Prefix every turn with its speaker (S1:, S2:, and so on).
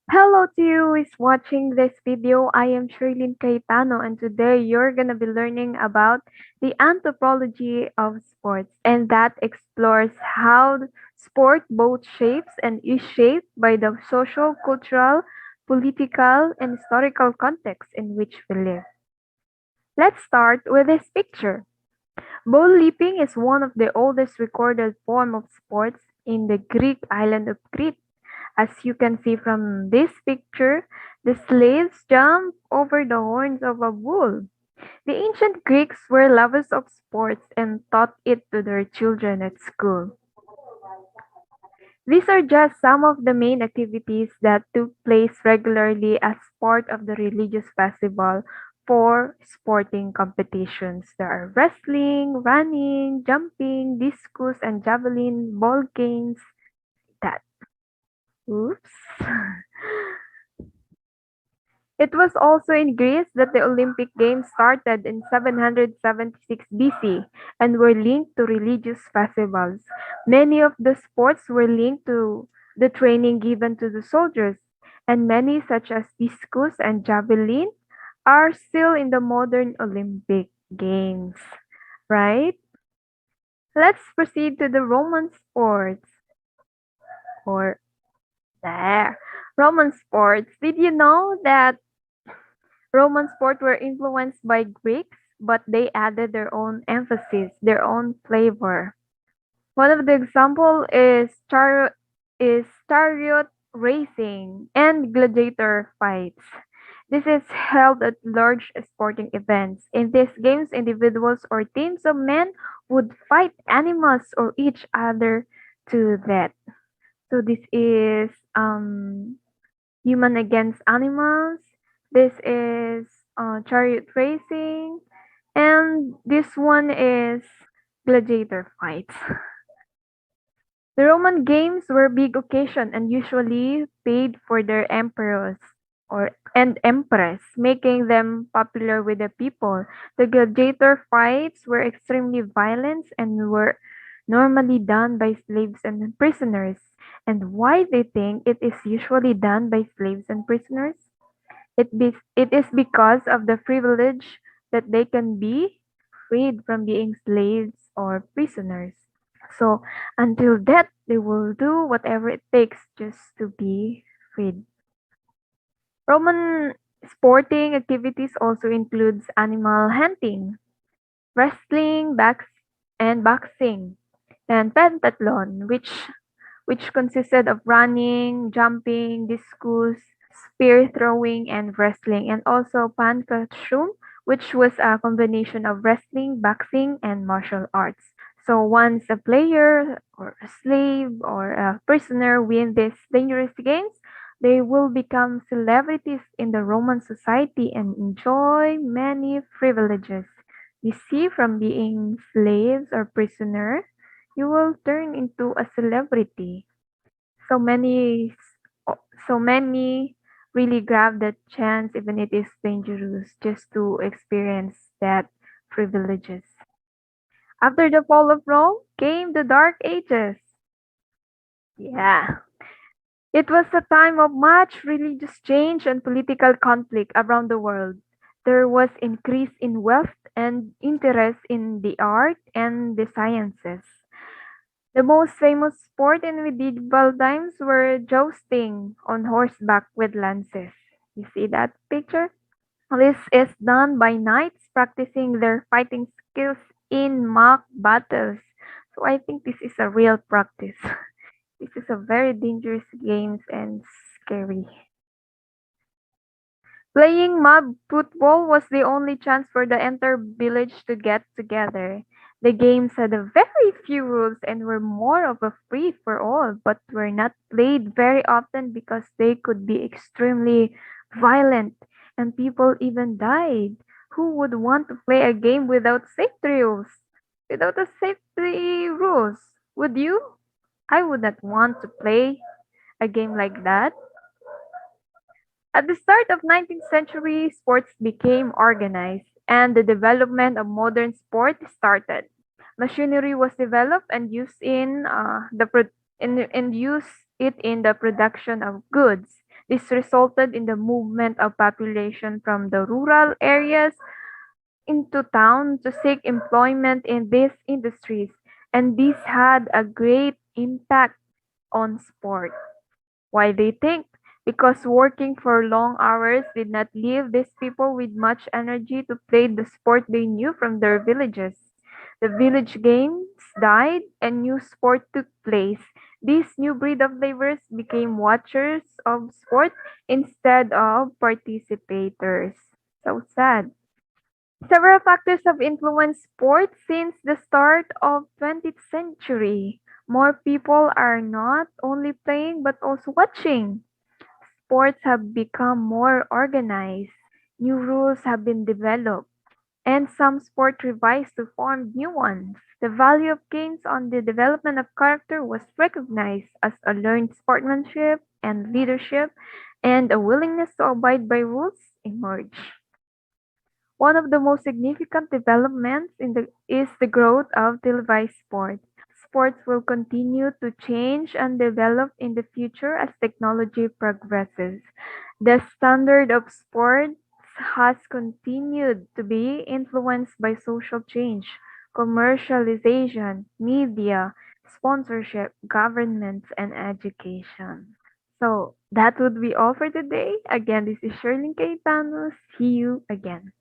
S1: Hello to you who is watching this video. I am Shirlene Cayetano and today you're going to be learning about the anthropology of sports and that explores how sport both shapes and is shaped by the social, cultural, political, and historical context in which we live. Let's start with this picture. Bull leaping is one of the oldest recorded form of sports in the Greek island of Crete. As you can see from this picture, the slaves jump over the horns of a bull. The ancient Greeks were lovers of sports and taught it to their children at school. These are just some of the main activities that took place regularly as part of the religious festival for sporting competitions. There are wrestling, running, jumping, discus, and javelin, ball games. That. Oops. It was also in Greece that the Olympic Games started in 776 BC and were linked to religious festivals. Many of the sports were linked to the training given to the soldiers, and many, such as discus and javelin, are still in the modern Olympic Games. Right? Let's proceed to the Roman sports. Or there. Roman sports. Did you know that Roman sports were influenced by Greeks, but they added their own emphasis, their own flavor. One of the example is chariot racing and gladiator fights. This is held at large sporting events. In these games, individuals or teams of men would fight animals or each other to death. So this is human against animals. This is chariot racing. And this one is gladiator fights. The Roman games were big occasion and usually paid for their emperors or and empress, making them popular with the people. The gladiator fights were extremely violent and were normally done by slaves and prisoners. And why they think it is usually done by slaves and prisoners? It is because of the privilege that they can be freed from being slaves or prisoners. So until death, they will do whatever it takes just to be freed. Roman sporting activities also includes animal hunting, wrestling, and boxing, and pentathlon, which consisted of running, jumping, discus, spear throwing, and wrestling, and also pankashum, which was a combination of wrestling, boxing, and martial arts. So once a player or a slave or a prisoner win these dangerous games, they will become celebrities in the Roman society and enjoy many privileges. You see, from being slaves or prisoner, you will turn into a celebrity. So many, so many really grab that chance, even it is dangerous, just to experience that privileges. After the fall of Rome came the Dark Ages. Yeah. It was a time of much religious change and political conflict around the world. There was increase in wealth and interest in the art and the sciences. The most famous sport in medieval times were jousting on horseback with lances. You see that picture? This is done by knights practicing their fighting skills in mock battles. So I think this is a real practice. This is a very dangerous game and scary. Playing mob football was the only chance for the entire village to get together. The games had a very few rules and were more of a free for all, but were not played very often because they could be extremely violent and people even died. Who would want to play a game without safety rules? Without a safety rules, would you? I would not want to play a game like that. At the start of 19th century, sports became organized and the development of modern sport started. Machinery was developed and used in and used it in the production of goods. This resulted in the movement of population from the rural areas into town to seek employment in these industries, and this had a great impact on sport. Why they think? Because working for long hours did not leave these people with much energy to play the sport they knew from their villages. The village games died and new sport took place. This new breed of laborers became watchers of sport instead of participators. So sad. Several factors have influenced sports since the start of 20th century. More people are not only playing but also watching. Sports have become more organized. New rules have been developed, and some sport revised to form new ones. The value of games on the development of character was recognized as a learned sportsmanship and leadership, and a willingness to abide by rules emerged. One of the most significant developments is the growth of televised sport. Sports will continue to change and develop in the future as technology progresses. The standard of sports has continued to be influenced by social change, commercialization, media, sponsorship, governments, and education. So that would be all for today. Again, this is Shirley Cayetano. See you again.